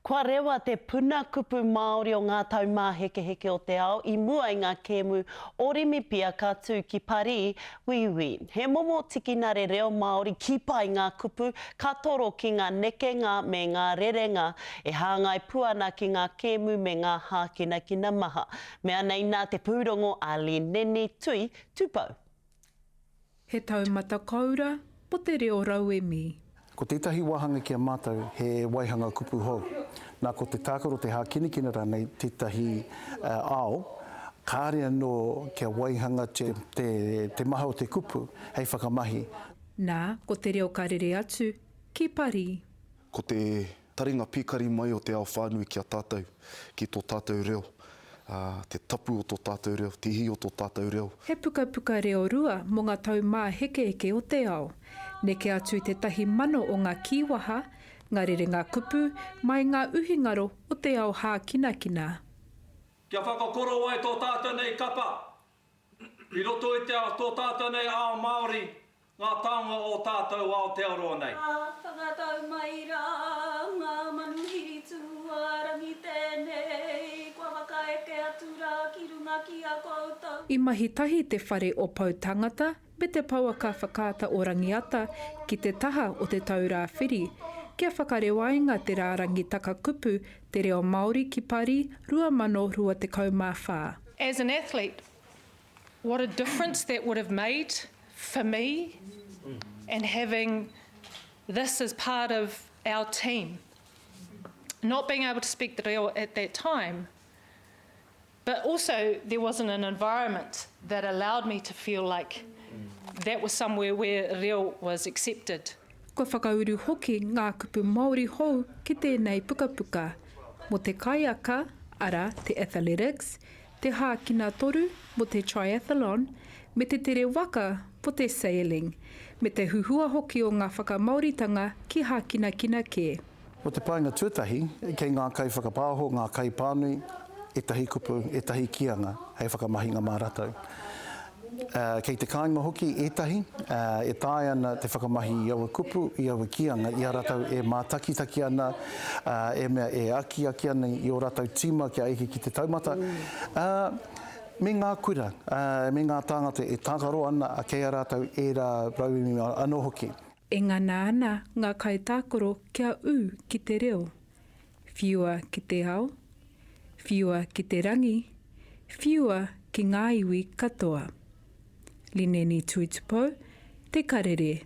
Kua rewa te puna kupu Māori o ngā taumā heke heke o te ao I mua I ngā kēmu orimi pia ka tū ki Parī, wiwi. He momo tikinare reo Māori ki pai ngā kupu, ka toro ki ngā nekenga me ngā rerenga, e hāngai puana ki ngā kēmu me ngā hākinakina maha. Mea nei nā te pūrongo a Lineni Tui Tupou. He taumata kaura, po te reo rauemi. Ko tētahi wahanga kia mātou he waihanga kupu hou. Nā ko te tākaro te hākinakina rānei tētahi ao, kārea no kia waihanga te maha o te kupu hei whakamahi. Nā, ko te reo karere atu ki Parī. Ko te taringa pikari mai o te ao whānui ki a tātou, ki tō tātou reo. Te tapu o tō tātou reo, te hi o tō tātou reo. He puka puka reo rua mō ngā taumā heke heke o te ao. Neke atu te tahi mano o ngā kiwaha, ngā rerenga kupu, mai ngā uhingaro o te ao hākinakina. Kia whakakoro ai tō tātou nei kapa. I roto I te ao tō tātou nei ao Māori, ngā taonga o tātou Aotearoa nei. Whakatau mai rā, ngā manuhiri tuarangi tēnei, kua wakaeke atu rā ki runga ki a koutou. I mahi tahi te whare o pau tangata, me te pauaka whakaata o rangiata ki te taha o te taurā whiri. Kia whakarewainga te rārangi taka kupu te reo Māori ki Parī, 2024. As an athlete, what a difference that would have made for me and having this as part of our team. Not being able to speak the reo at that time, but also there wasn't an environment that allowed me to feel like that was somewhere where reo was accepted. Ko whakauru hoki ngā kupu Māori hou ki tēnei pukapuka, mo te kaiaka, ara te athletics, te hākina toru mo te triathlon, me te tere waka po te sailing, me te huhua hoki o ngā whakamauritanga ki hākinakina kē. O te painga tuatahi, kei ngā kai whakapāho, ngā kai pānui, etahi kupu, etahi kianga, hei whakamahi ngā māratau. Kei te kāinga hoki etahi, e tāi ana te whakamahi I aua kupu, I aua kianga, I a ratau e mātakitaki ana, e mea e aki ana I o ratau tima kia eke ki te taumata. Me ngā kura, me ngā tāngata e tākaro ana a kei a ratau e rā rauimi anō hoki. E ngana ana ngā kai tākoro kia u ki te reo. Whiua ki te ao, whiua ki te rangi, whiua ki ngā iwi katoa. Lineni Tui Tupou, te karere.